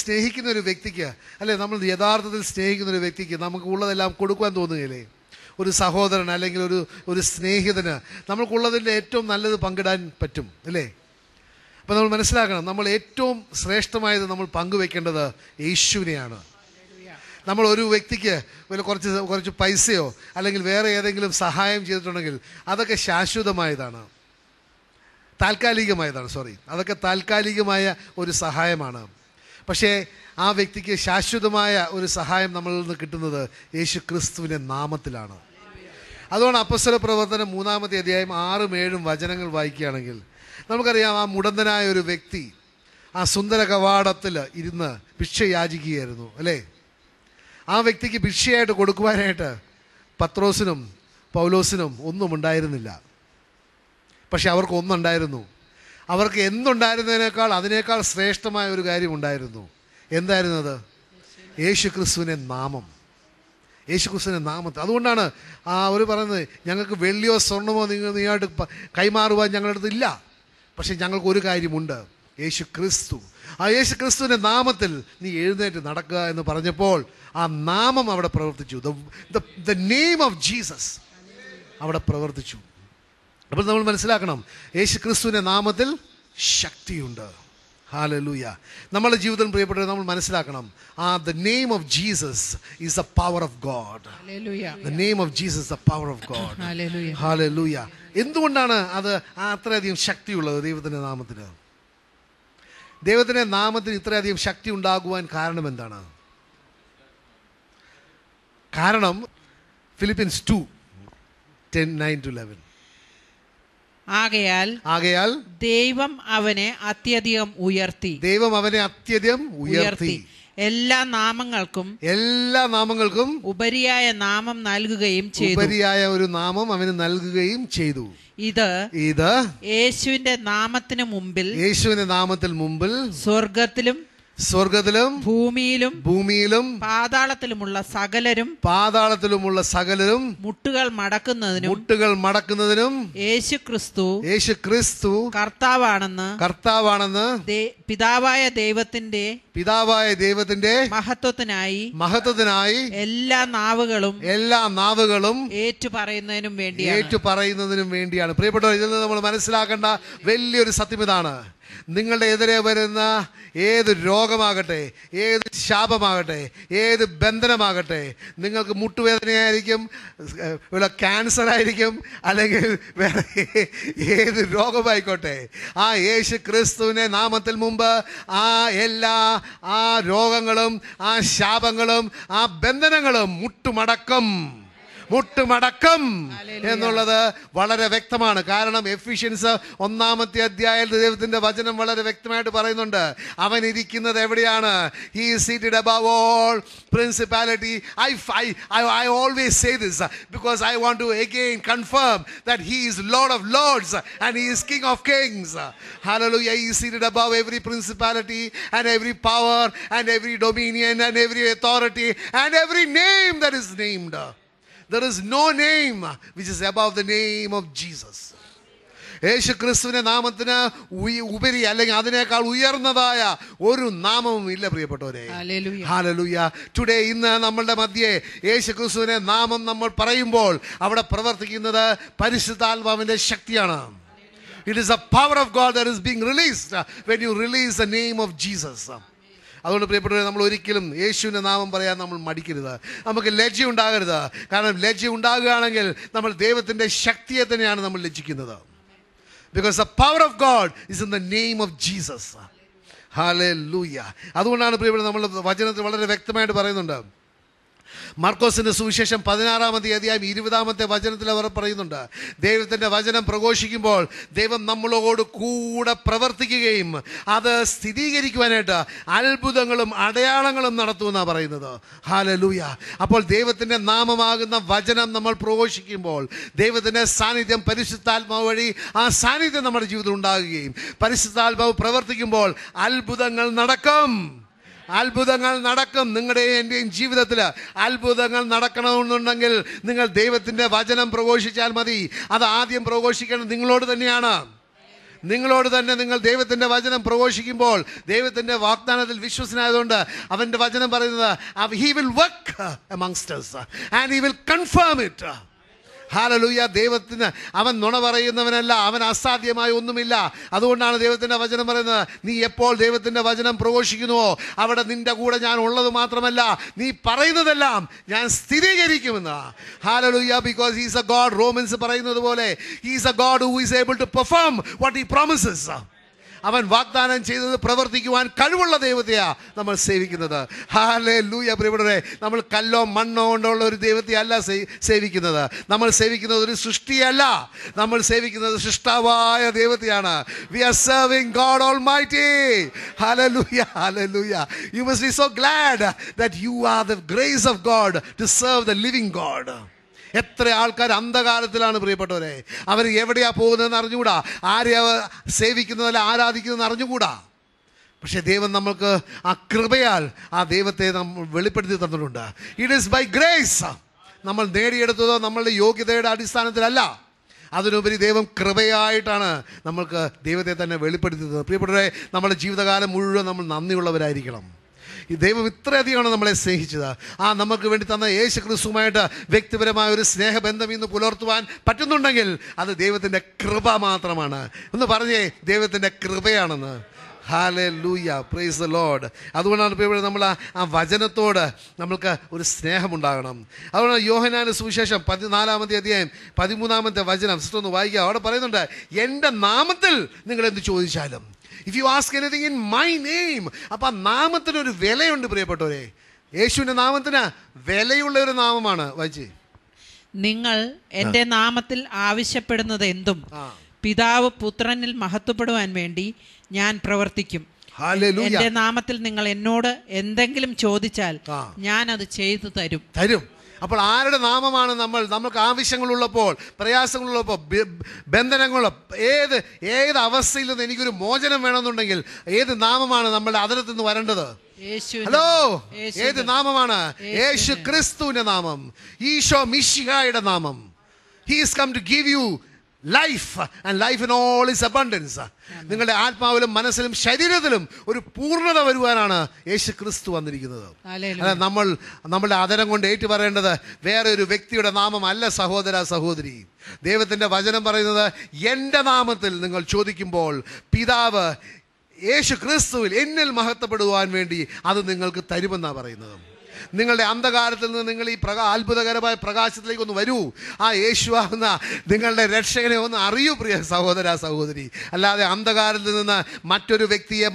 സ്നേഹിക്കുന്ന ഒരു വ്യക്തിക്ക്, അല്ലെ, നമ്മൾ യഥാർത്ഥത്തിൽ സ്നേഹിക്കുന്ന ഒരു വ്യക്തിക്ക് നമുക്ക് ഉള്ളതെല്ലാം കൊടുക്കുവാൻ തോന്നുകയില്ലേ? ഒരു സഹോദരൻ അല്ലെങ്കിൽ ഒരു സ്നേഹിതന് നമ്മൾക്കുള്ളതിൻ്റെ ഏറ്റവും നല്ലത് പങ്കിടാൻ പറ്റും, അല്ലേ? അപ്പോൾ നമ്മൾ മനസ്സിലാക്കണം, നമ്മൾ ഏറ്റവും ശ്രേഷ്ഠമായത് നമ്മൾ പങ്കുവെക്കേണ്ടത് യേശുവിനെയാണ്. നമ്മൾ ഒരു വ്യക്തിക്ക് കുറച്ച് പൈസയോ അല്ലെങ്കിൽ വേറെ ഏതെങ്കിലും സഹായം ചെയ്തിട്ടുണ്ടെങ്കിൽ അതൊക്കെ ശാശ്വതമായതാണ്, അതൊക്കെ താൽക്കാലികമായ ഒരു സഹായമാണ്. പക്ഷേ ആ വ്യക്തിക്ക് ശാശ്വതമായ ഒരു സഹായം നമ്മളിൽ നിന്ന് കിട്ടുന്നത് യേശു ക്രിസ്തുവിൻ്റെ നാമത്തിലാണ്. അതുകൊണ്ട് അപ്പോസ്തല പ്രവർത്തനം 3-ാമത്തെ അധ്യായം 6-7 വചനങ്ങൾ വായിക്കുകയാണെങ്കിൽ നമുക്കറിയാം, ആ മുടന്തനായ ഒരു വ്യക്തി ആ സുന്ദര കവാടത്തിൽ ഇരുന്ന് ഭിക്ഷ യാചിക്കുകയായിരുന്നു, അല്ലേ? ആ വ്യക്തിക്ക് ഭിക്ഷയായിട്ട് കൊടുക്കുവാനായിട്ട് പത്രോസിനും പൗലോസിനും ഒന്നും ഉണ്ടായിരുന്നില്ല. പക്ഷെ അവർക്ക് ഒന്നുണ്ടായിരുന്നു. അവർക്ക് അതിനേക്കാൾ ശ്രേഷ്ഠമായ ഒരു കാര്യം ഉണ്ടായിരുന്നു. എന്തായിരുന്നു അത്? യേശു ക്രിസ്തുവിൻ്റെ നാമത്തിൽ. അതുകൊണ്ടാണ് അവർ പറയുന്നത്, ഞങ്ങൾക്ക് വെള്ളിയോ സ്വർണ്ണമോ നീയായിട്ട് കൈമാറുവാൻ ഞങ്ങളുടെ അടുത്ത് ഇല്ല, പക്ഷെ ഞങ്ങൾക്ക് ഒരു കാര്യമുണ്ട്, യേശു ക്രിസ്തു. ആ യേശു ക്രിസ്തുവിൻ്റെ നാമത്തിൽ നീ എഴുന്നേറ്റ് നടക്കുക എന്ന് പറഞ്ഞപ്പോൾ ആ നാമം അവിടെ പ്രവർത്തിച്ചു. ദ നെയിം ഓഫ് ജീസസ് അവിടെ പ്രവർത്തിച്ചു. അപ്പോൾ നമ്മൾ മനസ്സിലാക്കണം, യേശു ക്രിസ്തുവിൻ്റെ നാമത്തിൽ ശക്തിയുണ്ട്. ഹല്ലേലൂയ. നമ്മുടെ ജീവിതം പ്രിയപ്പെട്ടവരെ നമ്മൾ മനസ്സിലാക്കണം, the name of Jesus is the power of God. Hallelujah. The name of Jesus is the power of God. Hallelujah. Hallelujah. എന്തുകൊണ്ടാണ് അത് അത്രയധികം ശക്തിയുള്ളത്? ദൈവത്തിൻ്റെ നാമത്തിന് ഇത്രയധികം ശക്തി ഉണ്ടാകുവാൻ കാരണം എന്താണ്? കാരണം ഫിലിപ്പിയൻസ് 2:10-9-11. ആകയാൽ ദൈവം അവനെ അത്യധികം ഉയർത്തി എല്ലാ നാമങ്ങൾക്കും ഉപരിയായ നാമം നൽകുകയും ചെയ്തു. ഉപരിയായ ഒരു നാമം അവന് നൽകുകയും ചെയ്തു. ഇത് യേശുവിന്റെ നാമത്തിന് മുമ്പിൽ സ്വർഗത്തിലും ഭൂമിയിലും പാതാളത്തിലുമുള്ള സകലരും മുട്ടുകൾ മടക്കുന്നതിനും യേശു ക്രിസ്തു കർത്താവാണെന്ന് പിതാവായ ദൈവത്തിന്റെ മഹത്വത്തിനായി എല്ലാ നാവുകളും ഏറ്റുപറയുന്നതിനും വേണ്ടിയാണ്. പ്രിയപ്പെട്ടവർ, ഇതിൽ നിന്ന് നമ്മൾ മനസ്സിലാക്കേണ്ട വലിയൊരു സത്യം ഇതാണ്. നിങ്ങളുടെ എതിരെ വരുന്ന ഏത് രോഗമാകട്ടെ, ഏത് ശാപമാകട്ടെ, ഏത് ബന്ധനമാകട്ടെ, നിങ്ങൾക്ക് മുട്ടുവേദനയായിരിക്കും, ക്യാൻസർ ആയിരിക്കും, അല്ലെങ്കിൽ വേറെ ഏത് രോഗമായിക്കോട്ടെ, ആ യേശു ക്രിസ്തുവിനെ നാമത്തിൽ മുമ്പ് ആ രോഗങ്ങളും ആ ശാപങ്ങളും ആ ബന്ധനങ്ങളും മുട്ടുമടക്കം എന്നുള്ളത് വളരെ വ്യക്തമാണ്. കാരണം എഫീഷ്യൻസ് 1-ാമത്തെ അധ്യായത്തിൽ ദൈവത്തിന്റെ വചനം വളരെ വ്യക്തമായിട്ട് പറയുന്നുണ്ട്, അവൻ ഇരിക്കുന്നത് എവിടെയാണ്? He is seated above all principality. I always say this because I want to again confirm that he is Lord of Lords and he is King of Kings. Hallelujah. He is seated above every principality and every power and every dominion and every authority and every name that is named. There is no name which is above the name of Jesus. യേശു ക്രിസ്തുവിന്റെ നാമത്തിന് ഉപരി അല്ലെങ്കിൽ അതിനേക്കാൾ ഉയർന്നതായ ഒരു നാമവും ഇല്ല പ്രിയപ്പെട്ടവരെ. Hallelujah. Today ഇന്ന് നമ്മളുടെ മധ്യേ യേശു ക്രിസ്തുവിന്റെ നാമം നമ്മൾ പറയുമ്പോൾ അവിടെ പ്രവർത്തിക്കുന്നത് പരിശുദ്ധാത്മാവിന്റെ ശക്തിയാണ്. It is the power of God that is being released when you release the name of Jesus. അതുകൊണ്ട് പ്രിയപ്പെട്ടവരെ, നമ്മൾ ഒരിക്കലും യേശുവിൻ്റെ നാമം പറയാൻ നമ്മൾ മടിക്കരുത്. നമുക്ക് ലജ്ജ ഉണ്ടാകരുത്. കാരണം ലജ്ജ ഉണ്ടാകുകയാണെങ്കിൽ നമ്മൾ ദൈവത്തിൻ്റെ ശക്തിയെ തന്നെയാണ് നമ്മൾ ലജ്ജിക്കുന്നത്. Because the power of God is in the name of Jesus. Hallelujah. അതുകൊണ്ടാണ് പ്രിയപ്പെട്ടവരെ, നമ്മൾ വചനത്തിൽ വളരെ വ്യക്തമായിട്ട് പറയുന്നുണ്ട്. മർക്കോസിന്റെ സുവിശേഷം 16-ാമത്തെ അധ്യായം 20-ാമത്തെ വചനത്തിൽ അവർ പറയുന്നുണ്ട്, ദൈവത്തിന്റെ വചനം പ്രഘോഷിക്കുമ്പോൾ ദൈവം നമ്മളോട് കൂടെ പ്രവർത്തിക്കുകയും അത് സ്ഥിരീകരിക്കുവാനായിട്ട് അത്ഭുതങ്ങളും അടയാളങ്ങളും നടത്തുമെന്നാണ് പറയുന്നത്. ഹല്ലേലൂയ. അപ്പോൾ ദൈവത്തിന്റെ നാമമാകുന്ന വചനം നമ്മൾ പ്രഘോഷിക്കുമ്പോൾ ദൈവത്തിന്റെ സാന്നിധ്യം പരിശുദ്ധാത്മാവ് വഴി ആ സാന്നിധ്യം നമ്മുടെ ജീവിതത്തിൽ ഉണ്ടാകുകയും പരിശുദ്ധാത്മാവ് പ്രവർത്തിക്കുമ്പോൾ അത്ഭുതങ്ങൾ നടക്കും. നിങ്ങളുടെ എൻ്റെയും ജീവിതത്തിൽ അത്ഭുതങ്ങൾ നടക്കണമെന്നുണ്ടെങ്കിൽ നിങ്ങൾ ദൈവത്തിൻ്റെ വചനം പ്രഘോഷിച്ചാൽ മതി. അത് ആദ്യം പ്രഘോഷിക്കേണ്ടത് നിങ്ങളോട് തന്നെയാണ്. നിങ്ങളോട് തന്നെ നിങ്ങൾ ദൈവത്തിന്റെ വചനം പ്രഘോഷിക്കുമ്പോൾ ദൈവത്തിന്റെ വാഗ്ദാനത്തിൽ വിശ്വസനായതുകൊണ്ട് അവന്റെ വചനം പറയുന്നത് he will work amongst us and he will confirm it. Hallelujah. ദൈവത്തിന് അവൻ നുണ പറയുന്നവനല്ല, അവൻ അസാധ്യമായ ഒന്നുമില്ല. അതുകൊണ്ടാണ് ദൈവത്തിൻ്റെ വചനം പറയുന്നത്, നീ എപ്പോൾ ദൈവത്തിൻ്റെ വചനം പ്രഘോഷിക്കുന്നുവോ അവിടെ നിന്റെ കൂടെ ഞാൻ ഉള്ളത് മാത്രമല്ല, നീ പറയുന്നതെല്ലാം ഞാൻ സ്ഥിരീകരിക്കുമെന്ന്. Hallelujah. Because he is a god. Romans പറയുന്നത് പോലെ he is a god who is able to perform what he promises. അവൻ വാഗ്ദാനം ചെയ്തത് പ്രവർത്തിക്കുവാൻ കഴിവുള്ള ദൈവത്തെയാ നമ്മൾ സേവിക്കുന്നത്. ഹല്ലേലൂയ. പ്രിയപ്പെട്ടവരെ, നമ്മൾ കല്ലോ മണ്ണോ കൊണ്ടുള്ള ഒരു ദൈവത്തെ അല്ല സേവിക്കുന്നത്. നമ്മൾ സേവിക്കുന്നത് ഒരു സൃഷ്ടിയല്ല, നമ്മൾ സേവിക്കുന്നത് സൃഷ്ടാവായ ദൈവത്തെയാണ്. We are serving God almighty. Hallelujah, hallelujah. You must be so glad that you are the grace of God to serve the living God. എത്ര ആൾക്കാർ അന്ധകാരത്തിലാണ് പ്രിയപ്പെട്ടവരെ. അവർ എവിടെയാ പോകുന്നതെന്ന് അറിഞ്ഞുകൂടാ, ആരെയാ സേവിക്കുന്നതല്ല ആരാധിക്കുന്നതെന്ന് അറിഞ്ഞുകൂടാ. പക്ഷേ ദൈവം നമ്മൾക്ക് ആ കൃപയാൽ ആ ദൈവത്തെ നമ്മൾ വെളിപ്പെടുത്തി തന്നിട്ടുണ്ട്. It is by grace. നമ്മൾ നേടിയെടുത്തതോ നമ്മളുടെ യോഗ്യതയുടെ അടിസ്ഥാനത്തിലല്ല, അതിനുപരി ദൈവം കൃപയായിട്ടാണ് നമ്മൾക്ക് ദൈവത്തെ തന്നെ വെളിപ്പെടുത്തി തന്നത്. പ്രിയപ്പെട്ടവരെ, നമ്മുടെ ജീവിതകാലം മുഴുവൻ നമ്മൾ നന്ദിയുള്ളവരായിരിക്കണം. ഈ ദൈവം ഇത്രയധികമാണ് നമ്മളെ സ്നേഹിച്ചത്. നമുക്ക് വേണ്ടി തന്ന യേശു ക്രിസ്തുവുമായിട്ട് വ്യക്തിപരമായ ഒരു സ്നേഹബന്ധം ഇന്ന് പുലർത്തുവാൻ പറ്റുന്നുണ്ടെങ്കിൽ അത് ദൈവത്തിൻ്റെ കൃപ മാത്രമാണ്. ഒന്ന് പറഞ്ഞേ, ദൈവത്തിൻ്റെ കൃപയാണെന്ന്. Hallelujah, praise the Lord. അതുകൊണ്ടാണ് ഇപ്പോൾ നമ്മൾ ആ വചനത്തോട് നമ്മൾക്ക് ഒരു സ്നേഹമുണ്ടാകണം. അതുകൊണ്ട് യോഹന്നാന്റെ സുവിശേഷം 14-ാമത്തെ അധ്യായം 13-ാമത്തെ വചനം ഒന്ന് വായിക്കുക. അവിടെ പറയുന്നുണ്ട്, എൻ്റെ നാമത്തിൽ നിങ്ങൾ എന്ത് ചോദിച്ചാലും, if you ask anything in my name. അപ്പം നാമത്തിനൊരു വിലയുണ്ട് പ്രിയപ്പെട്ടവരെ. യേശുവിൻ്റെ നാമത്തിന് വിലയുള്ള ഒരു നാമമാണ്. വായിച്ചേ, നിങ്ങൾ എൻ്റെ നാമത്തിൽ ആവശ്യപ്പെടുന്നത് എന്തും പിതാവ് പുത്രനിൽ മഹത്വപ്പെടുവാൻ വേണ്ടി ഞാൻ പ്രവർത്തിക്കും. എൻ്റെ നാമത്തിൽ നിങ്ങൾ എന്നോട് എന്തെങ്കിലും ചോദിച്ചാൽ ഞാൻ അത് ചെയ്തു തരും. അപ്പോൾ ആരുടെ നാമമാണ് നമുക്ക് ആവശ്യങ്ങളുള്ളപ്പോൾ, പ്രയാസങ്ങളുള്ളപ്പോൾ, ബന്ധനങ്ങളോ, ഏത് അവസ്ഥയിൽ നിന്ന് എനിക്കൊരു മോചനം വേണമെന്നുണ്ടെങ്കിൽ ഏത് നാമമാണ് നമ്മളുടെ അതിരത്തിൽ നിന്ന് വരേണ്ടത്? ഹലോ, ഏത് നാമമാണ്? യേശു ക്രിസ്തുവിന്റെ നാമം, ഈശോ മിശിഹായുടെ നാമം. He is come to give you life and life in all its abundance. നിങ്ങളുടെ ആത്മാവിലും മനസ്സിലും ശരീരത്തിലും ഒരു പൂർണ്ണത വരുവാനാണ് യേശു ക്രിസ്തു വന്നിരിക്കുന്നത്. അല്ല, നമ്മളുടെ ആദരം കൊണ്ട് ഏറ്റു പറയേണ്ടത് വേറെ ഒരു വ്യക്തിയുടെ നാമമല്ല സഹോദര സഹോദരി. ദൈവത്തിൻ്റെ വചനം പറയുന്നത്, എൻ്റെ നാമത്തിൽ നിങ്ങൾ ചോദിക്കുമ്പോൾ പിതാവ് യേശു ക്രിസ്തുവിൽ എന്നിൽ മഹത്വപ്പെടുവാൻ വേണ്ടി അത് നിങ്ങൾക്ക് തരുമെന്നാണ് പറയുന്നത്. നിങ്ങളുടെ അന്ധകാരത്തിൽ നിന്ന് നിങ്ങൾ ഈ അത്ഭുതകരമായ പ്രകാശത്തിലേക്ക് ഒന്ന് വരൂ. ആ യേശുവാകുന്ന നിങ്ങളുടെ രക്ഷകനെ ഒന്ന് അറിയൂ പ്രിയ സഹോദര സഹോദരി. അല്ലാതെ അന്ധകാരത്തിൽ നിന്ന് മറ്റൊരു വ്യക്തിയെ,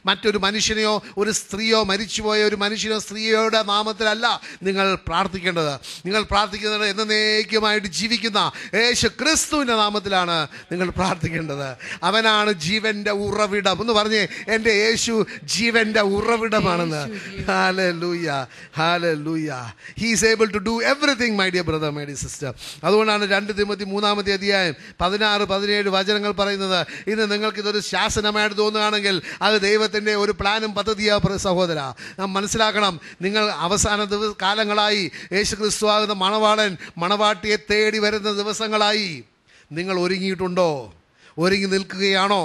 മറ്റൊരു മനുഷ്യനെയോ, ഒരു സ്ത്രീയോ, മരിച്ചുപോയ ഒരു മനുഷ്യനോ സ്ത്രീയുടെ നാമത്തിലല്ല നിങ്ങൾ പ്രാർത്ഥിക്കേണ്ടത്. നിങ്ങൾ പ്രാർത്ഥിക്കുന്നത് എന്നേക്കുമായിട്ട് ജീവിക്കുന്ന യേശു ക്രിസ്തുവിൻ്റെ നാമത്തിലാണ് നിങ്ങൾ പ്രാർത്ഥിക്കേണ്ടത്. അവനാണ് ജീവൻ്റെ ഉറവിടം. എന്ന് പറഞ്ഞേ, എൻ്റെ യേശു ജീവൻ്റെ ഉറവിടമാണെന്ന്. Hallelujah, hallelujah. He is able to do everything, my dear brother, my dear sister. അതുകൊണ്ടാണ് 2 തിമോത്തി 3-ാമത്തെ അധ്യായം 16-17 വചനങ്ങൾ പറയുന്നത്. ഇന്ന് നിങ്ങൾക്കിതൊരു ശാസനമായിട്ട് തോന്നുകയാണെങ്കിൽ അത് ദൈവത്തിൻ്റെ ഒരു പ്ലാനും പദ്ധതിയാ സഹോദര. നാം മനസ്സിലാക്കണം, നിങ്ങൾ അവസാന കാലങ്ങളായി യേശു ക്രിസ്തു ആകുന്ന മണവാളൻ മണവാട്ടിയെ തേടി വരുന്ന ദിവസങ്ങളായി. നിങ്ങൾ ഒരുങ്ങിയിട്ടുണ്ടോ? ഒരുങ്ങി നിൽക്കുകയാണോ?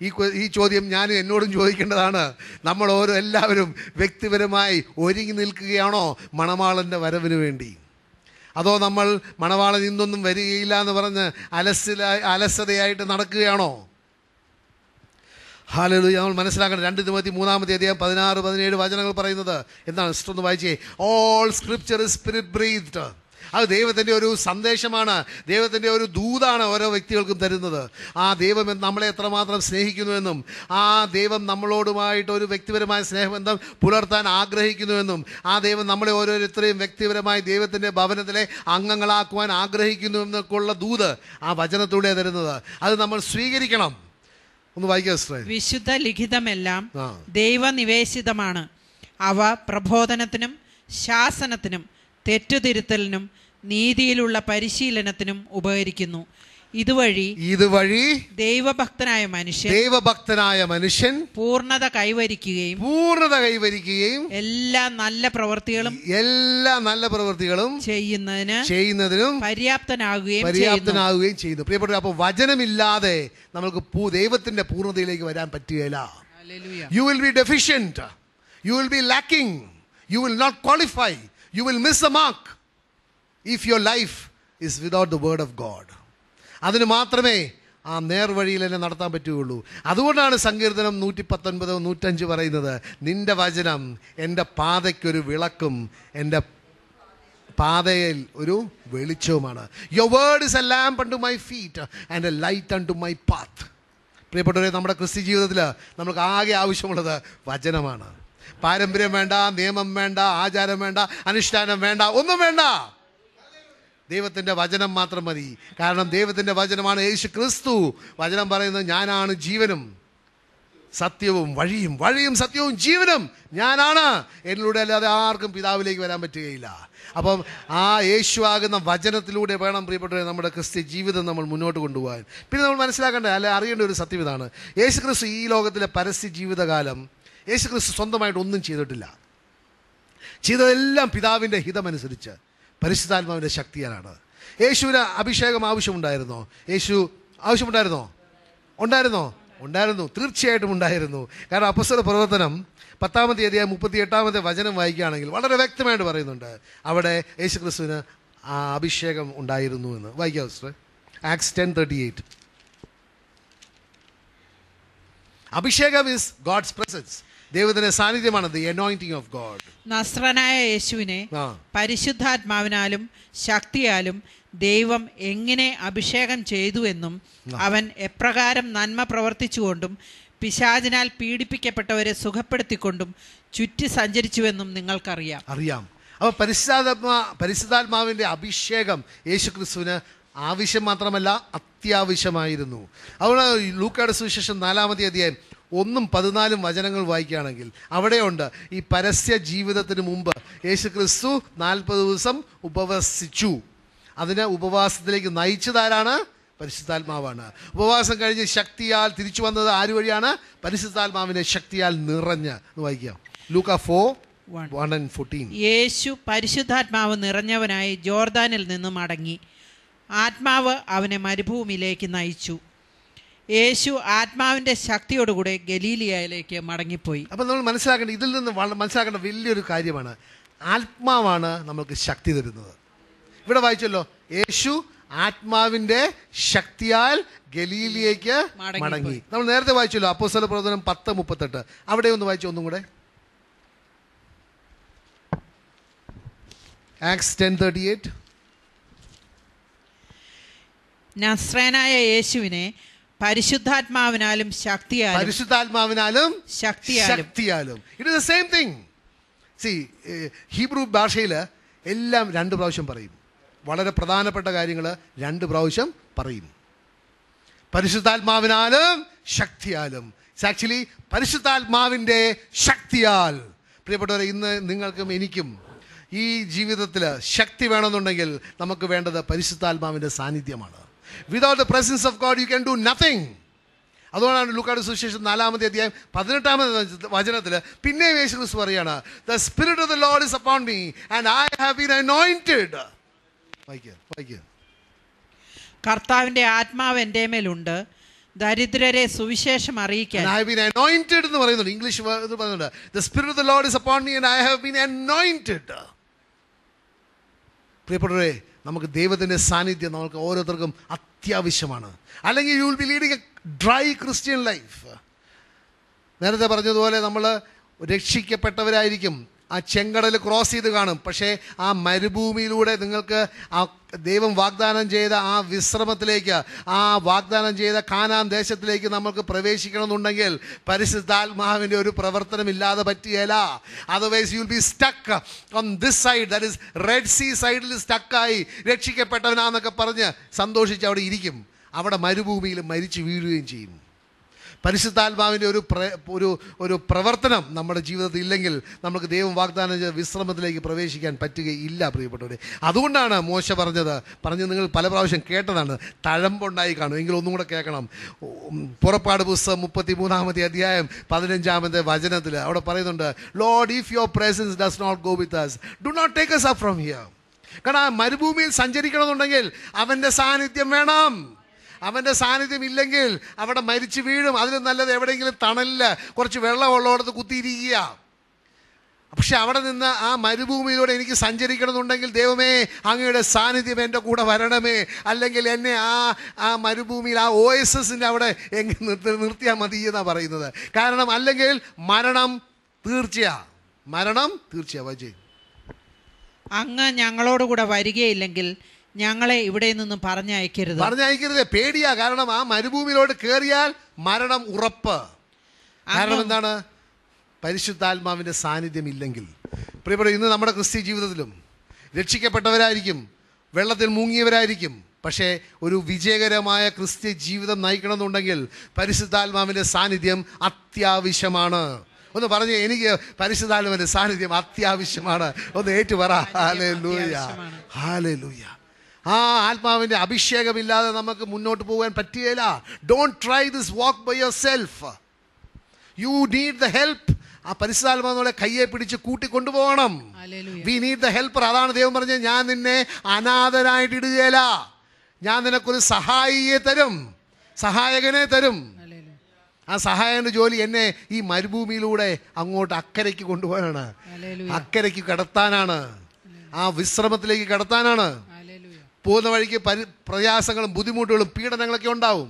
ഈ ചോദ്യം ഞാൻ എന്നോടും ചോദിക്കേണ്ടതാണ്. നമ്മൾ എല്ലാവരും വ്യക്തിപരമായി ഒരുങ്ങി നിൽക്കുകയാണോ മണവാളൻ്റെ വരവിന് വേണ്ടി? അതോ നമ്മൾ മണവാളൻ ഇന്നൊന്നും വരികയില്ല എന്ന് പറഞ്ഞ് അലസതയായിട്ട് നടക്കുകയാണോ? ഹല്ലേലൂയ. നമ്മൾ മനസ്സിലാക്കണം, 2 തിമോത്തി 3-ാമത്തെ അധ്യായം 16-17 വചനങ്ങൾ പറയുന്നത് എന്താണ്? ഒന്ന് വായിച്ചേ. All scripture is spirit breathed. അത് ദൈവത്തിൻ്റെ ഒരു സന്ദേശമാണ്, ദൈവത്തിൻ്റെ ഒരു ദൂതാണ് ഓരോ വ്യക്തികൾക്കും തരുന്നത്. ആ ദൈവം നമ്മളെ എത്രമാത്രം സ്നേഹിക്കുന്നുവെന്നും ആ ദൈവം നമ്മളോടുമായിട്ട് ഒരു വ്യക്തിപരമായ സ്നേഹബന്ധം പുലർത്താൻ ആഗ്രഹിക്കുന്നുവെന്നും ആ ദൈവം നമ്മളെ ഓരോരുത്തരെയും വ്യക്തിപരമായി ദൈവത്തിൻ്റെ ഭവനത്തിലെ അംഗങ്ങളാക്കുവാൻ ആഗ്രഹിക്കുന്നുവെന്നൊക്കെയുള്ള ദൂത് ആ വചനത്തിലൂടെ തരുന്നത്. അത് നമ്മൾ സ്വീകരിക്കണം. ഒന്ന് വായിക്കാം. വിശുദ്ധ ലിഖിതമെല്ലാം ദൈവനിവേശിതമാണ്. അവ പ്രബോധനത്തിനും ശാസനത്തിനും തെറ്റുതിരുത്തലിനും നീതിയിലുള്ള പരിശീലനത്തിനും ഉപകരിക്കുന്നു. ഇതുവഴി ദൈവഭക്തനായ മനുഷ്യൻ പൂർണ്ണത കൈവരിക്കുകയും എല്ലാ നല്ല പ്രവൃത്തികളും ചെയ്യുന്നതിനും പര്യാപ്തനാകുകയും ചെയ്യുന്നു. പ്രിയപ്പെട്ട, അപ്പോൾ വചനമില്ലാതെ നമുക്ക് ദൈവത്തിന്റെ പൂർണ്ണതയിലേക്ക് വരാൻ പറ്റുകയില്ല. You will be deficient, you will be lacking, you will not qualify, you will miss the mark if your life is without the word of God. അതിന് മാത്രമേ ആ നേർവഴിയിൽ എന്നെ നടത്താൻ പറ്റുകയുള്ളൂ. അതുകൊണ്ടാണ് സങ്കീർത്തനം 119, 105 പറയുന്നത്, നിന്റെ വചനം എൻ്റെ പാതയ്ക്കൊരു വിളക്കും എൻ്റെ പാതയിൽ ഒരു വെളിച്ചവുമാണ്. Your word is a lamp unto my feet and a light unto my path. പ്രിയപ്പെട്ടവരെ, നമ്മുടെ ക്രിസ്ത്യ ജീവിതത്തിൽ നമുക്ക് ആകെ ആവശ്യമുള്ളത് വചനമാണ്. പാരമ്പര്യം വേണ്ട, നിയമം വേണ്ട, ആചാരം വേണ്ട, അനുഷ്ഠാനം വേണ്ട, ഒന്നും വേണ്ട. ദൈവത്തിൻ്റെ വചനം മാത്രം മതി. കാരണം ദൈവത്തിൻ്റെ വചനമാണ് യേശു ക്രിസ്തു. വചനം പറയുന്നത്, ഞാനാണ് ജീവനും സത്യവും വഴിയും സത്യവും ജീവനും ഞാനാണ്, എന്നിലൂടെ അല്ലാതെ ആർക്കും പിതാവിലേക്ക് വരാൻ പറ്റുകയില്ല. അപ്പം ആ യേശു ആകുന്ന വചനത്തിലൂടെ വേണം പ്രിയപ്പെട്ടവരെ നമ്മുടെ ക്രിസ്ത്യ ജീവിതം നമ്മൾ മുന്നോട്ട് കൊണ്ടുപോകാൻ. പിന്നെ നമ്മൾ മനസ്സിലാക്കേണ്ട, അല്ലെ അറിയേണ്ട ഒരു സത്യം ഇതാണ്, യേശു ക്രിസ്തു ഈ ലോകത്തിലെ പരസ്യ ജീവിതകാലം യേശു ക്രിസ്തു സ്വന്തമായിട്ട് ഒന്നും ചെയ്തിട്ടില്ല. ചെയ്തതെല്ലാം പിതാവിൻ്റെ ഹിതമനുസരിച്ച് പരിശുദ്ധാത്മാവിൻ്റെ ശക്തിയാലാണ്. യേശുവിന് അഭിഷേകം ആവശ്യമുണ്ടായിരുന്നോ? ഉണ്ടായിരുന്നു, തീർച്ചയായിട്ടും ഉണ്ടായിരുന്നു. കാരണം അപ്പോസ്തല പ്രവർത്തനം 10-ാമത്തെ അധ്യായം 38-ാമത്തെ വചനം വായിക്കുകയാണെങ്കിൽ വളരെ വ്യക്തമായിട്ട് പറയുന്നുണ്ട്, അവിടെ യേശു ക്രിസ്തുവിന് ആ അഭിഷേകം ഉണ്ടായിരുന്നു എന്ന്. വായിക്കാം സിസ്റ്റർ, ആക്ട്സ് 10:38. അഭിഷേകം ഈസ് ഗോഡ്സ് പ്രസൻസ്. ദൈവത്തിന്റെ സാന്നിധ്യമാണ് ദി അനോയിന്റിംഗ് ഓഫ് ഗോഡ്. നസ്രനായ യേശുവിനെ പരിശുദ്ധാത്മാവിനാലും ശക്തിയാലും ദൈവം എങ്ങനെ അഭിഷേകം ചെയ്തു എന്നും അവൻ എപ്രകാരം നന്മ പ്രവർത്തിച്ചുകൊണ്ടും പിശാചിനാൽ പീഡിപ്പിക്കപ്പെട്ടവരെ സുഖപ്പെടുത്തിക്കൊണ്ടും ചുറ്റി സഞ്ചരിച്ചുവെന്നും നിങ്ങൾക്കറിയാം. അപ്പോൾ പരിശുദ്ധാത്മാവിൻ്റെ അഭിഷേകം യേശുക്രിസ്തുവിന് ആവശ്യം മാത്രമല്ല, അത്യാവശ്യമായിരുന്നു. അതുകൊണ്ട് ലൂക്കായുടെ സുവിശേഷം 4-ാമത്തെ അധ്യായം 1-14 വചനങ്ങൾ വായിക്കുകയാണെങ്കിൽ അവിടെയുണ്ട്, ഈ പരസ്യ ജീവിതത്തിന് മുമ്പ് യേശുക്രിസ്തു 40 ദിവസം ഉപവസിച്ചു. അതിന് ഉപവാസത്തിലേക്ക് നയിച്ചതാരാണ്? പരിശുദ്ധാത്മാവാണ്. ഉപവാസം കഴിഞ്ഞ് ശക്തിയാൽ തിരിച്ചു വന്നത് ആര് വഴിയാണ്? പരിശുദ്ധാത്മാവിന്റെ ശക്തിയാൽ നിറഞ്ഞ്. വായിക്കാം, ലൂക്ക 4:1-14. യേശു പരിശുദ്ധാത്മാവ് നിറഞ്ഞവനായി ജോർദാനിൽ നിന്ന് മടങ്ങി. ആത്മാവ് അവനെ മരുഭൂമിയിലേക്ക് നയിച്ചു. യേശു ആത്മാവിന്റെ ശക്തിയോടുകൂടെ ഗലീലിയയിലേക്ക് മടങ്ങിപ്പോയി. അപ്പം നമ്മൾ മനസ്സിലാക്കേണ്ട, ഇതിൽ നിന്ന് മനസ്സിലാക്കേണ്ട വലിയൊരു കാര്യമാണ്, ആത്മാവാണ് നമുക്ക് ശക്തി തരുന്നത്. ഇവിടെ വായിച്ചല്ലോ, യേശു ആത്മാവിന്റെ ശക്തിയാൽ ഗലീലിയയ്ക്ക് മടങ്ങി. നമ്മൾ നേരത്തെ വായിച്ചല്ലോ അപ്പോസ്തല പ്രവർത്തനം 10:38. അവിടെ ഒന്ന് വായിച്ചു, ഒന്നും കൂടെ. ആക്ട്സ് 10:38. നസ്രേനായ യേശുവിനെ പരിശുദ്ധാത്മാവിനാലും ശക്തിയാലും. It is the same thing. See, Hebrew ഭാഷയിൽ എല്ലാം 2 പ്രാവശ്യം പറയും. വളരെ പ്രധാനപ്പെട്ട കാര്യങ്ങൾ 2 പ്രാവശ്യം പറയും. പരിശുദ്ധാത്മാവിനാലും ശക്തിയാലും. ആക്ച്വലി പരിശുദ്ധാത്മാവിൻ്റെ ശക്തിയാൽ. പ്രിയപ്പെട്ടവരെ, ഇന്ന് നിങ്ങൾക്കും എനിക്കും ഈ ജീവിതത്തിൽ ശക്തി വേണമെന്നുണ്ടെങ്കിൽ നമുക്ക് വേണ്ടത് പരിശുദ്ധാത്മാവിൻ്റെ സാന്നിധ്യമാണ്. Without the presence of God you can do nothing. അതുകൊണ്ടാണ് ലൂക്കായുടെ സുവിശേഷം 4-ാമത്തെ അധ്യായം 18-ാമത്തെ വചനത്തിൽ പിന്നെയും യേശു ക്രിസ്തു പറയാണ്, the spirit of the Lord is upon me and I have been anointed. കർത്താവിന്റെ ആത്മാവ് എൻ്റെ മേലുണ്ട്, ദരിദ്രരെ സുവിശേഷം അറിയിക്കാൻ. I have been anointed എന്ന് പറയുന്നുണ്ട്. ഇംഗ്ലീഷ് പറയുന്നുണ്ട്, the spirit of the Lord is upon me and I have been anointed. പ്രിയപ്പെട്ടവരെ, നമുക്ക് ദൈവത്തിന്റെ സാന്നിധ്യം നമുക്ക് ഓരോരുത്തർക്കും അത്യാവശ്യമാണ്. അല്ലെങ്കിൽ U will B leading A dry Christian life. നേരത്തെ പറഞ്ഞതുപോലെ നമ്മൾ രക്ഷിക്കപ്പെട്ടവരായിരിക്കും, ആ ചെങ്കടൽ ക്രോസ് ചെയ്ത് കാണും. പക്ഷേ ആ മരുഭൂമിയിലൂടെ നിങ്ങൾക്ക് ആ ദൈവം വാഗ്ദാനം ചെയ്ത ആ വിശ്രമത്തിലേക്ക്, ആ വാഗ്ദാനം ചെയ്ത കാനാൻ ദേശത്തിലേക്ക് നമുക്ക് പ്രവേശിക്കണമെന്നുണ്ടെങ്കിൽ പരിശുദ്ധാത്മാവിൻ്റെ ഒരു പ്രവർത്തനമില്ലാതെ പറ്റുകയില്ല. Otherwise you will be stuck on this side, that is Red Sea സൈഡിൽ സ്റ്റക്കായി രക്ഷിക്കപ്പെട്ടവനാന്നൊക്കെ പറഞ്ഞ് സന്തോഷിച്ച് അവിടെ ഇരിക്കും. അവിടെ മരുഭൂമിയിൽ മരിച്ചു വീഴുകയും ചെയ്യും. പരിശുദ്ധാത്മാവിൻ്റെ ഒരു പ്രവർത്തനം നമ്മുടെ ജീവിതത്തിൽ ഇല്ലെങ്കിൽ നമുക്ക് ദൈവം വാഗ്ദാനം ചെയ്ത വിശ്രമത്തിലേക്ക് പ്രവേശിക്കാൻ പറ്റുകയില്ല പ്രിയപ്പെട്ടവരെ. അതുകൊണ്ടാണ് മോശ പറഞ്ഞ് നിങ്ങൾ പല പ്രാവശ്യം കേട്ടതാണ്, തഴമ്പുണ്ടായി കാണും. എങ്കിലും ഒന്നും കൂടെ കേൾക്കണം. പുറപ്പാട് പുസ്തകം 33-ാമത്തെ അധ്യായം 15-ാമത്തെ വചനത്തിൽ അവിടെ പറയുന്നുണ്ട്, Lord if your presence does not go with us, do not take us up from here. കാരണം ആ മരുഭൂമിയിൽ സഞ്ചരിക്കണമെന്നുണ്ടെങ്കിൽ അവൻ്റെ സാന്നിധ്യം വേണം. അവൻ്റെ സാന്നിധ്യം ഇല്ലെങ്കിൽ അവിടെ മരിച്ചു വീഴും. അതിലും നല്ലത് എവിടെയെങ്കിലും തണലിൽ കുറച്ച് വെള്ളമുള്ളടത്ത് കുത്തിയിരിക്കുക. പക്ഷെ അവിടെ നിന്ന് ആ മരുഭൂമിയിലൂടെ എനിക്ക് സഞ്ചരിക്കണമെന്നുണ്ടെങ്കിൽ ദൈവമേ അങ്ങയുടെ സാന്നിധ്യം എൻ്റെ കൂടെ വരണമേ, അല്ലെങ്കിൽ എന്നെ ആ മരുഭൂമിയിൽ ആ OSSൻ്റെ അവിടെ നിർത്തിയാൽ മതി എന്നാണ് പറയുന്നത്. കാരണം അല്ലെങ്കിൽ മരണം തീർച്ചയാ വജി. അങ്ങ് ഞങ്ങളോടുകൂടെ വരികയില്ലെങ്കിൽ ഞങ്ങളെ ഇവിടെ നിന്ന് പറഞ്ഞയക്കരുത്. പേടിയാ. കാരണം ആ മരുഭൂമിയിലോട്ട് കയറിയാൽ മരണം ഉറപ്പ്. കാരണം എന്താണ്? പരിശുദ്ധാത്മാവിൻ്റെ സാന്നിധ്യം ഇല്ലെങ്കിൽ. പ്രിയപ്പെട്ട, ഇന്ന് നമ്മുടെ ക്രിസ്ത്യ ജീവിതത്തിലും രക്ഷിക്കപ്പെട്ടവരായിരിക്കും, വെള്ളത്തിൽ മുങ്ങിയവരായിരിക്കും. പക്ഷേ ഒരു വിജയകരമായ ക്രിസ്ത്യ ജീവിതം നയിക്കണമെന്നുണ്ടെങ്കിൽ പരിശുദ്ധാത്മാവിൻ്റെ സാന്നിധ്യം അത്യാവശ്യമാണ്. ഒന്ന് പറഞ്ഞ്, എനിക്ക് പരിശുദ്ധാത്മാവിൻ്റെ സാന്നിധ്യം അത്യാവശ്യമാണ്. ഒന്ന് ഏറ്റുപറ. Hallelujah, hallelujah. ആ ആത്മാവിൻ്റെ അഭിഷേകമില്ലാതെ നമുക്ക് മുന്നോട്ട് പോകാൻ പറ്റുകയില്ല. Don't try this walk by yourself. You need the help. ആ പരിശുദ്ധാത്മാവിനെ കയ്യെ പിടിച്ച് കൂട്ടിക്കൊണ്ടുപോകണം. We need the helper. അതാണ് ദൈവം പറഞ്ഞത്, ഞാൻ നിന്നെ അനാഥനായിട്ട് ഇടുകയില്ല, ഞാൻ നിനക്കൊരു സഹായകനെ തരും. ആ സഹായൻ്റെ ജോലി എന്നെ ഈ മരുഭൂമിയിലൂടെ അങ്ങോട്ട് അക്കരയ്ക്ക് കൊണ്ടുപോകാനാണ്, അക്കരയ്ക്ക് കടത്താനാണ്, ആ വിശ്രമത്തിലേക്ക് കടത്താനാണ്. പോകുന്ന വഴിക്ക് പ്രയാസങ്ങളും ബുദ്ധിമുട്ടുകളും പീഡനങ്ങളൊക്കെ ഉണ്ടാവും,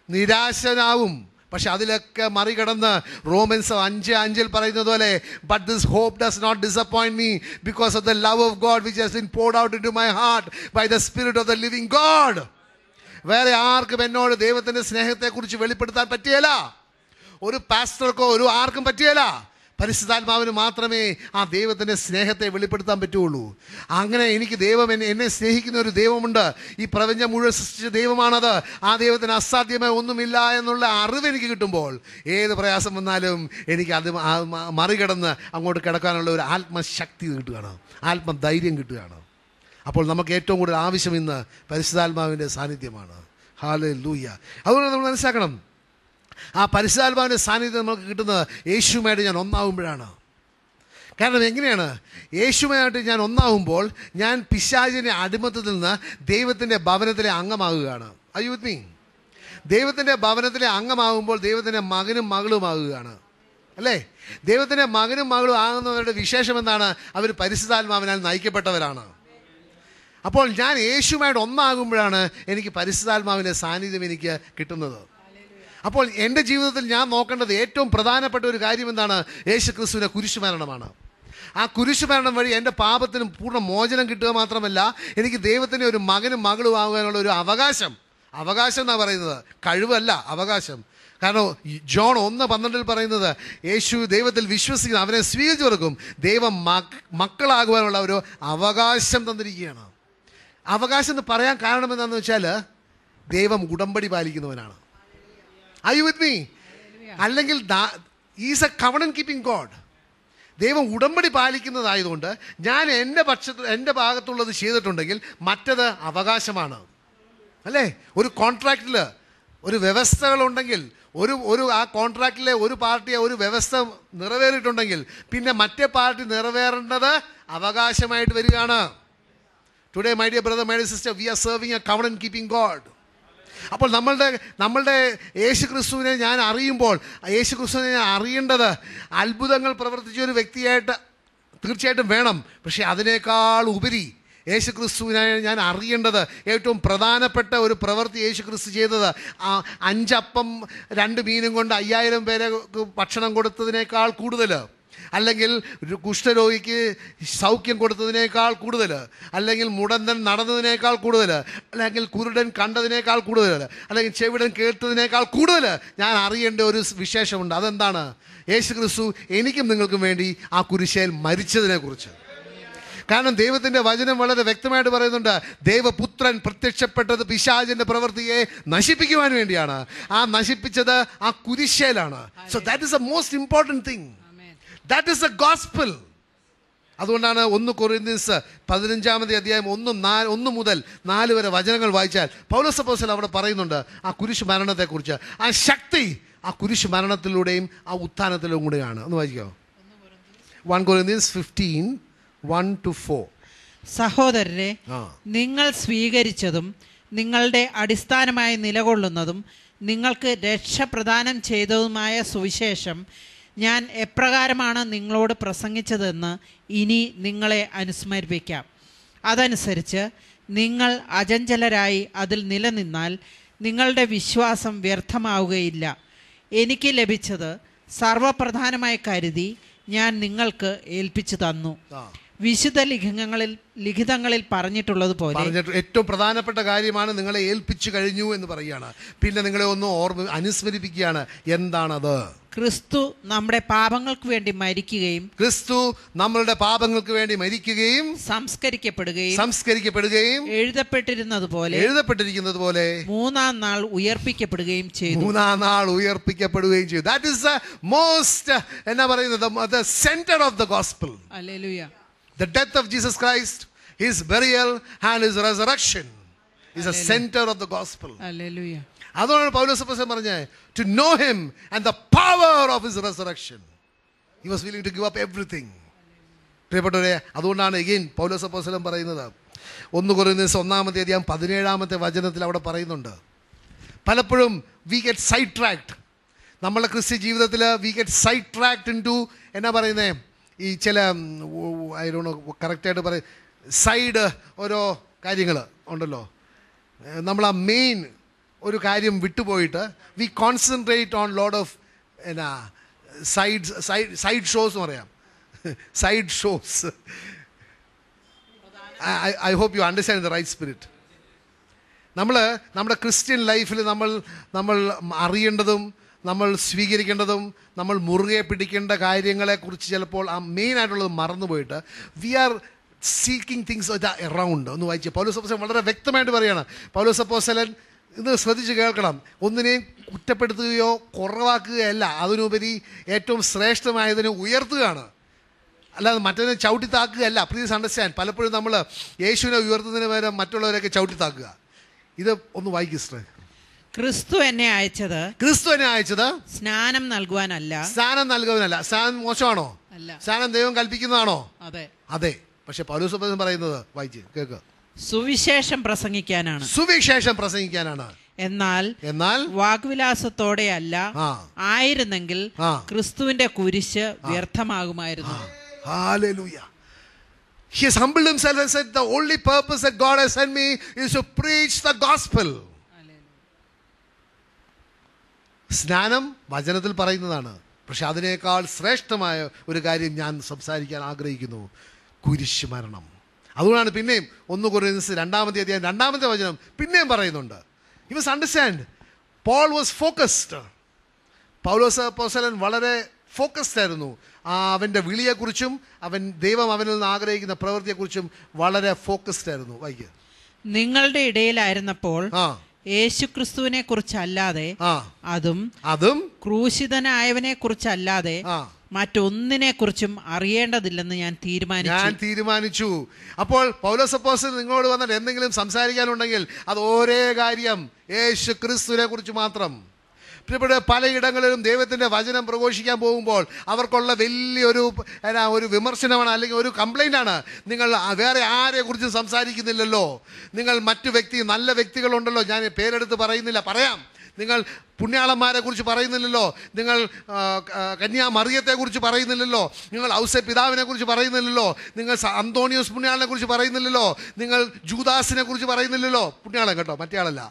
നിരാശനാവും. പക്ഷെ അതിലൊക്കെ മറികടന്ന് റോമൻസ് 5:5 പറയുന്നത് പോലെ, but this hope does not disappoint me because of the love of God which has been poured out into my heart by the spirit of the living God. വേറെ ആർക്കും എന്നോട് ദൈവത്തിൻ്റെ സ്നേഹത്തെക്കുറിച്ച് വെളിപ്പെടുത്താൻ പറ്റിയല്ല. ഒരു പാസ്റ്റർക്കോ ആർക്കും പറ്റിയല്ല. പരിശുദ്ധാത്മാവിന് മാത്രമേ ആ ദൈവത്തിൻ്റെ സ്നേഹത്തെ വെളിപ്പെടുത്താൻ പറ്റുള്ളൂ. അങ്ങനെ എനിക്ക് ദൈവം എന്നെ സ്നേഹിക്കുന്ന ഒരു ദൈവമുണ്ട്, ഈ പ്രപഞ്ചം മുഴുവൻ സൃഷ്ടിച്ച ദൈവമാണത്, ആ ദൈവത്തിന് അസാധ്യമായി ഒന്നുമില്ല എന്നുള്ള അറിവ് എനിക്ക് കിട്ടുമ്പോൾ ഏത് പ്രയാസം വന്നാലും എനിക്ക് അത് മറികടന്ന് അങ്ങോട്ട് കിടക്കാനുള്ള ഒരു ആത്മശക്തി കിട്ടുകയാണ്, ആത്മധൈര്യം കിട്ടുകയാണ്. അപ്പോൾ നമുക്ക് ഏറ്റവും കൂടുതൽ ആവശ്യം ഇന്ന് പരിശുദ്ധാത്മാവിൻ്റെ സാന്നിധ്യമാണ്. ഹല്ലേലൂയ. അതുകൊണ്ട് നമ്മൾ മനസ്സിലാക്കണം, ആ പരിശുദ്ധാത്മാവിൻ്റെ സാന്നിധ്യം നമുക്ക് കിട്ടുന്നത് യേശുവുമായിട്ട് ഞാൻ ഒന്നാവുമ്പോഴാണ്. കാരണം എങ്ങനെയാണ്? യേശുവുമായിട്ട് ഞാൻ ഒന്നാവുമ്പോൾ ഞാൻ പിശാചിൻ്റെ അടിമത്തത്തിൽ നിന്ന് ദൈവത്തിൻ്റെ ഭവനത്തിലെ അംഗമാകുകയാണ്. Are you with me? ദൈവത്തിൻ്റെ ഭവനത്തിലെ അംഗമാകുമ്പോൾ ദൈവത്തിൻ്റെ മകനും മകളുമാകുകയാണ്, അല്ലേ? ദൈവത്തിൻ്റെ മകനും മകളും ആകുന്നവരുടെ വിശേഷം എന്താണ്? അവർ പരിശുദ്ധാത്മാവിനാൽ നയിക്കപ്പെട്ടവരാണ്. അപ്പോൾ ഞാൻ യേശുവുമായിട്ട് ഒന്നാകുമ്പോഴാണ് എനിക്ക് പരിശുദ്ധാത്മാവിൻ്റെ സാന്നിധ്യം എനിക്ക് കിട്ടുന്നത്. അപ്പോൾ എൻ്റെ ജീവിതത്തിൽ ഞാൻ നോക്കേണ്ടത് ഏറ്റവും പ്രധാനപ്പെട്ട ഒരു കാര്യം എന്താണ്? യേശു ക്രിസ്തുവിൻ്റെ കുരിശുമരണമാണ്. ആ കുരിശുമരണം വഴി എൻ്റെ പാപത്തിന് പൂർണ്ണ മോചനം കിട്ടുക മാത്രമല്ല, എനിക്ക് ദൈവത്തിൻ്റെ ഒരു മകനും മകളും ആകാനുള്ള ഒരു അവകാശം എന്നാണ് പറയുന്നത്, കഴിവല്ല, അവകാശം. കാരണം ജോൺ 1:12 പറയുന്നത്, യേശു ദൈവത്തിൽ വിശ്വസിക്കുന്ന അവനെ സ്വീകരിച്ചവർക്കും ദൈവം മക്കളാകുവാനുള്ള ഒരു അവകാശം തന്നിരിക്കുകയാണ്. അവകാശം എന്ന് പറയാൻ കാരണം എന്താണെന്ന് വെച്ചാൽ, ദൈവം ഉടമ്പടി പാലിക്കുന്നവനാണ്. Are you with me? അല്ലെങ്കിൽ is A covenant keeping God. ദൈവം ഉടമ്പടി പാലിക്കുന്നതായതുകൊണ്ട് ഞാൻ എൻ്റെ ഭാഗത്തുള്ളത് ചെയ്തിട്ടുണ്ടെങ്കിൽ മറ്റത് അവകാശമാണ്, അല്ലേ? ഒരു കോൺട്രാക്റ്റിൽ ഒരു വ്യവസ്ഥകളുണ്ടെങ്കിൽ, ആ കോൺട്രാക്റ്റിലെ ഒരു പാർട്ടിയെ ഒരു വ്യവസ്ഥ നിറവേറിയിട്ടുണ്ടെങ്കിൽ പിന്നെ മറ്റേ പാർട്ടി നിറവേറേണ്ടത് അവകാശമായിട്ട് വരികയാണ്. Today my dear brother, my dear sister, we are serving a covenant keeping God. അപ്പോൾ നമ്മളുടെ യേശു ക്രിസ്തുവിനെ ഞാൻ അറിയുമ്പോൾ, യേശു ക്രിസ്തുവിനെ ഞാൻ അറിയേണ്ടത് അത്ഭുതങ്ങൾ പ്രവർത്തിച്ച ഒരു വ്യക്തിയായിട്ട് തീർച്ചയായിട്ടും വേണം. പക്ഷേ അതിനേക്കാൾ ഉപരി യേശു ക്രിസ്തുവിനെ ഞാൻ അറിയേണ്ടത് ഏറ്റവും പ്രധാനപ്പെട്ട ഒരു പ്രവൃത്തി യേശു ക്രിസ്തു ചെയ്തത് 5 അപ്പം 2 മീനും കൊണ്ട് 5000 പേരെ ഭക്ഷണം കൊടുത്തതിനേക്കാൾ കൂടുതൽ, അല്ലെങ്കിൽ കുഷ്ഠരോഗിക്ക് സൗഖ്യം കൊടുത്തതിനേക്കാൾ കൂടുതൽ, അല്ലെങ്കിൽ മുടന്തൻ നടന്നതിനേക്കാൾ കൂടുതൽ, അല്ലെങ്കിൽ കുരുടൻ കണ്ടതിനേക്കാൾ കൂടുതൽ, അല്ലെങ്കിൽ ചെവിടൻ കേട്ടതിനേക്കാൾ കൂടുതൽ ഞാൻ അറിയേണ്ട ഒരു വിശേഷമുണ്ട്. അതെന്താണ്? യേശു ക്രിസ്തു എനിക്കും നിങ്ങൾക്കും വേണ്ടി ആ കുരിശയിൽ മരിച്ചതിനെക്കുറിച്ച്. കാരണം ദൈവത്തിൻ്റെ വചനം വളരെ വ്യക്തമായിട്ട് പറയുന്നുണ്ട്, ദൈവപുത്രൻ പ്രത്യക്ഷപ്പെട്ടത് പിശാചിൻ്റെ പ്രവൃത്തിയെ നശിപ്പിക്കുവാൻ വേണ്ടിയാണ്. ആ നശിപ്പിച്ചത് ആ കുരിശേലാണ്. So that is the most important thing. That is the gospel. അതുകൊണ്ടാണ് 1 കൊരിന്ത്യൻസ് 15 അധ്യായം 1 മുതൽ 4 വരെ വചനങ്ങൾ വായിച്ചാൽ പൗലോസ് അപ്പോസ്തലൻ അവിടെ പറയുന്നുണ്ട് ആ കുരിശ് മരണത്തെക്കുറിച്ച്. ആ ശക്തി ആ കുരിശ് മരണത്തിലൂടെയും ആ ഉത്ഥാനത്തിലൂടെയും കൂടെയാണ്. ഒന്ന് വായിക്കോ. 1 കൊരിന്ത്യൻസ് 15:1-4. സഹോദരരെ, നിങ്ങൾ സ്വീകരിച്ചതും നിങ്ങളുടെ അടിസ്ഥാനമായി നിലകൊള്ളുന്നതും നിങ്ങൾക്ക് രക്ഷ പ്രദാനം ചെയ്തതുമായ സുവിശേഷം ഞാൻ എപ്രകാരമാണ് നിങ്ങളോട് പ്രസംഗിച്ചതെന്ന് ഇനി നിങ്ങളെ അനുസ്മരിപ്പിക്കാം. അതനുസരിച്ച് നിങ്ങൾ അചഞ്ചലരായി അതിൽ നിലനിന്നാൽ നിങ്ങളുടെ വിശ്വാസം വ്യർത്ഥമാവുകയില്ല. എനിക്ക് ലഭിച്ചത് സർവപ്രധാനമായി കരുതി ഞാൻ നിങ്ങൾക്ക് ഏൽപ്പിച്ചു തന്നു. വിശുദ്ധ ലിഖിതങ്ങളിൽ പറഞ്ഞിട്ടുള്ളതുപോലെ ഏറ്റവും പ്രധാനപ്പെട്ട കാര്യമാണ് നിങ്ങളെ ഏൽപ്പിച്ചു കഴിഞ്ഞു എന്ന് പറയുകയാണ്. പിന്നെ നിങ്ങളെ ഒന്ന് അനുസ്മരിപ്പിക്കുകയാണ്. എന്താണത്? ക്രിസ്തു നമ്മുടെ പാപങ്ങൾക്ക് വേണ്ടി മരിക്കുകയും നമ്മളുടെ പാപങ്ങൾക്ക് വേണ്ടി മരിക്കുകയും സംസ്കരിക്കപ്പെടുകയും എഴുതപ്പെട്ടിരിക്കുന്നത് പോലെ 3-ാം നാൾ ഉയർപ്പിക്കപ്പെടുകയും ചെയ്തു. That is the most എന്നാ പറയുന്നത്, the center of the gospel. Hallelujah. The death of Jesus Christ, his burial and his resurrection is the center of the gospel. Hallelujah. അതുകൊണ്ടാണ് പൗലോസ് അപ്പോസ്തലൻ പറഞ്ഞത്, to know him and the power of his resurrection. He was willing to give up everything. പ്രിയപ്പെട്ടവരെ, അതുകൊണ്ടാണ് again പൗലോസ് അപ്പോസ്തലൻ പറയുന്നത് 1 Corinthians 1-ാമത്തെ വചനത്തിൽ അവിടെ പറയുന്നുണ്ട്, പലപ്പോഴും we get sidetracked. നമ്മളുടെ ക്രിസ്ത്യ ജീവിതത്തിൽ we get sidetracked into എന്നാ പറയുന്നത്, ഈ ചില ഐ ഡോണ്ട് നോ കറക്റ്റായിട്ട് പറയും സൈഡ് ഓരോ കാര്യങ്ങൾ ഉണ്ടല്ലോ. നമ്മൾ ആ മെയിൻ ഒരു കാര്യം വിട്ടുപോയിട്ട് we concentrate on lot of എന്നാ സൈഡ് ഷോസ് എന്ന് പറയാം. Side shows. I hope you understand the right spirit. നമ്മുടെ ക്രിസ്ത്യൻ ലൈഫിൽ നമ്മൾ അറിയേണ്ടതും നമ്മൾ സ്വീകരിക്കേണ്ടതും നമ്മൾ മുറുകെ പിടിക്കേണ്ട കാര്യങ്ങളെക്കുറിച്ച് ചിലപ്പോൾ ആ മെയിനായിട്ടുള്ളത് മറന്നുപോയിട്ട് we are seeking things around. ഒന്ന് വായിച്ച് പൗലോസ് അപ്പോസ്തലൻ വളരെ വ്യക്തമായിട്ട് പറയുകയാണ്. പൗലോസ് അപ്പോസ്തലൻ ഇത് ശ്രദ്ധിച്ച് കേൾക്കണം. ഒന്നിനെയും കുറ്റപ്പെടുത്തുകയോ കുറവാക്കുകയല്ല, അതിനുപരി ഏറ്റവും ശ്രേഷ്ഠമായതിനെ ഉയർത്തുകയാണ്, അല്ലാതെ മറ്റൊരു ചവിട്ടിത്താക്കുകയല്ല. Please understand. പലപ്പോഴും നമ്മൾ യേശുവിനെ ഉയർത്തുന്നതിന് പകരം മറ്റുള്ളവരൊക്കെ ചവിട്ടിത്താക്കുക. ഇത് ഒന്ന് വായിക്കും സിസ്റ്റർ. ക്രിസ്തു എന്നെ അയച്ചത് സ്നാനം നൽകുവാനല്ല. സ്നാനം മോശമാണോ? സ്നാനം ദൈവം കൽപ്പിക്കുന്നതാണോ? അതെ. പക്ഷെ പൗലോസ് അപ്പോസ്തലൻ പറയുന്നത് വായിച്ച് കേൾക്കുക, സുവിശേഷം പ്രസംഗിക്കാനാണ്. എന്നാൽ വാഗ്വിലാസത്തോടെ അല്ല, ആയിരുന്നെങ്കിൽ ക്രിസ്തുവിന്റെ കുരിശ് വ്യർത്ഥമാകുമായിരുന്നു. Hallelujah. He has humbled himself and said, the only purpose that God has sent me is to preach the gospel. സ്നാനം വചനത്തിൽ പറയുന്നതാണ്. പക്ഷെ അതിനേക്കാൾ ശ്രേഷ്ഠമായ ഒരു കാര്യം ഞാൻ സംസാരിക്കാൻ ആഗ്രഹിക്കുന്നു, കുരിശ് മരണം. അതുകൊണ്ടാണ് പിന്നെയും 1 കൊരിന്ത്യൻസ് 2-ാമത്തെ അധ്യായം 2-ാമത്തെ വചനം പിന്നെയും പറയുന്നുണ്ട്. You must understand, Paul was focused. Paulose അപ്പോസ്തലൻ വളരെ ഫോക്കസ്ഡ് ആയിരുന്നു. അവൻ്റെ വിളിയെക്കുറിച്ചും ദൈവം അവനിൽ നിന്ന് ആഗ്രഹിക്കുന്ന പ്രവൃത്തിയെക്കുറിച്ചും വളരെ ഫോക്കസ്ഡ് ആയിരുന്നു. വായിക്കുക. നിങ്ങളുടെ ഇടയിലായിരുന്നപ്പോൾ യേശുക്രിസ്തുവിനെ കുറിച്ചല്ലാതെ അതും ക്രൂശിതനായവനെ കുറിച്ചല്ലാതെ മറ്റൊന്നിനെ കുറിച്ചും അറിയേണ്ടതില്ലെന്ന് ഞാൻ തീരുമാനിച്ചു. അപ്പോൾ പൗലോസ് അപ്പോസ്തലൻ നിങ്ങളോട് വന്നിട്ട് എന്തെങ്കിലും സംസാരിക്കാനുണ്ടെങ്കിൽ അത് ഒരേ കാര്യം, യേശു ക്രിസ്തുവിനെ കുറിച്ച് മാത്രം. പ്രിയപ്പെട്ട പലയിടങ്ങളിലും ദൈവത്തിൻ്റെ വചനം പ്രഘോഷിക്കാൻ പോകുമ്പോൾ അവർക്കുള്ള വലിയൊരു വിമർശനമാണ്, അല്ലെങ്കിൽ ഒരു കംപ്ലൈൻ്റാണ്, നിങ്ങൾ വേറെ ആരെക്കുറിച്ചും സംസാരിക്കുന്നില്ലല്ലോ, നിങ്ങൾ മറ്റു നല്ല വ്യക്തികളുണ്ടല്ലോ, ഞാൻ പേരെടുത്ത് പറയുന്നില്ല, പറയാം, നിങ്ങൾ പുണ്യാളന്മാരെ കുറിച്ച് പറയുന്നില്ലല്ലോ, നിങ്ങൾ കന്യാമറിയത്തെക്കുറിച്ച് പറയുന്നില്ലല്ലോ, നിങ്ങൾ ഔസേ പിതാവിനെ കുറിച്ച് പറയുന്നില്ലല്ലോ, നിങ്ങൾ അന്തോണിയോസ് പുണ്യാളനെ കുറിച്ച് പറയുന്നില്ലല്ലോ, നിങ്ങൾ ജൂദാസിനെ കുറിച്ച് പറയുന്നില്ലല്ലോ, പുണ്യാളൻ കേട്ടോ, മറ്റേ ആളല്ല,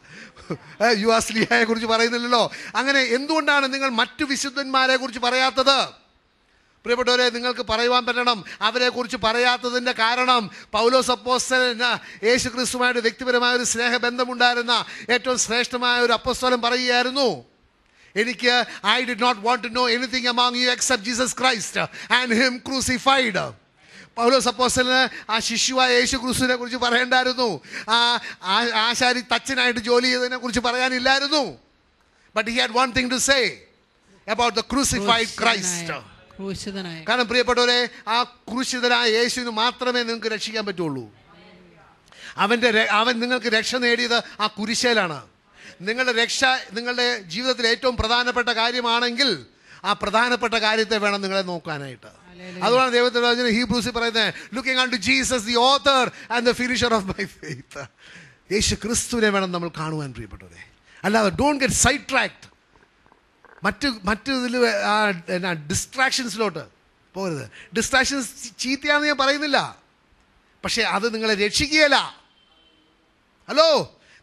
യുവാസ്ലിഹയെ കുറിച്ച് പറയുന്നില്ലല്ലോ. അങ്ങനെ എന്തുകൊണ്ടാണ് നിങ്ങൾ മറ്റു വിശുദ്ധന്മാരെ കുറിച്ച് പറയാത്തത്? പ്രിയപ്പെട്ടവരെ, നിങ്ങൾക്ക് പറയുവാൻ പറ്റണം. അവരെക്കുറിച്ച് പറയാത്തതിൻ്റെ കാരണം പൗലോസ് അപ്പോസ്തലൻ യേശു ക്രിസ്തുവുമായിട്ട് വ്യക്തിപരമായ ഒരു സ്നേഹബന്ധമുണ്ടായിരുന്ന ഏറ്റവും ശ്രേഷ്ഠമായ ഒരു അപ്പോസ്തലൻ പറയുകയായിരുന്നു, I did not want to know anything among you except Jesus Christ and him crucified. പൗലോസ് അപ്പോസ്തലന് ആ ശിശുവായ യേശു ക്രിസ്തുവിനെ കുറിച്ച് പറയണ്ടായിരുന്നു. ആശാരി തച്ചനായിട്ട് ജോലി ചെയ്തതിനെ കുറിച്ച് പറയാനില്ലായിരുന്നു. But he had one thing to say about the crucified Christ. കാരണം പ്രിയപ്പെട്ടവരെ, ആ ക്രൂശിതനായ യേശുവിന് മാത്രമേ നിങ്ങൾക്ക് രക്ഷിക്കാൻ പറ്റുള്ളൂ. അവൻ നിങ്ങൾക്ക് രക്ഷ നേടിയത് ആ കുരിശേലാണ്. നിങ്ങളുടെ രക്ഷ നിങ്ങളുടെ ജീവിതത്തിൽ ഏറ്റവും പ്രധാനപ്പെട്ട കാര്യമാണെങ്കിൽ ആ പ്രധാനപ്പെട്ട കാര്യത്തെ വേണം നിങ്ങളെ നോക്കാനായിട്ട്. അതുകൊണ്ടാണ് ദൈവത്തിന്റെ വചനം ഹീബ്രൂസിൽ പറയുന്നത്, looking unto Jesus the author and the finisher of my faith. Yesu ക്രിസ്തുവിനെ വേണം നമ്മൾ കാണുവാൻ പ്രിയപ്പെട്ടവരെ. അല്ലാതെ ഡോണ്ട് ഗെറ്റ് സൈഡ് ട്രാക്ട്. മറ്റു ഇതിൽ ഡിസ്ട്രാക്ഷൻസിലോട്ട് പോകരുത്. ഡിസ്ട്രാക്ഷൻസ് ചീത്തയാണെന്ന് ഞാൻ പറയുന്നില്ല, പക്ഷേ അത് നിങ്ങളെ രക്ഷിക്കുകയില്ല. ഹലോ,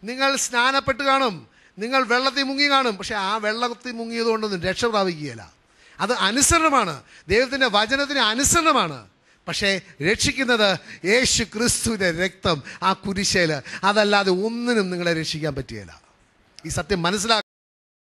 നിങ്ങൾ സ്നാനപ്പെട്ട് കാണും, നിങ്ങൾ വെള്ളത്തിൽ മുങ്ങി കാണും, പക്ഷെ ആ വെള്ളത്തിൽ മുങ്ങിയത് കൊണ്ടൊന്നും രക്ഷ പ്രാപിക്കുകയില്ല. അത് അനുസരണമാണ്, ദൈവത്തിൻ്റെ വചനത്തിന് അനുസരണമാണ്. പക്ഷേ രക്ഷിക്കുന്നത് യേശു ക്രിസ്തുവിൻ്റെ രക്തം, ആ കുരിശേല്. അതല്ലാതെ ഒന്നിനും നിങ്ങളെ രക്ഷിക്കാൻ പറ്റുകയില്ല. ഈ സത്യം മനസ്സിലാക്കുക.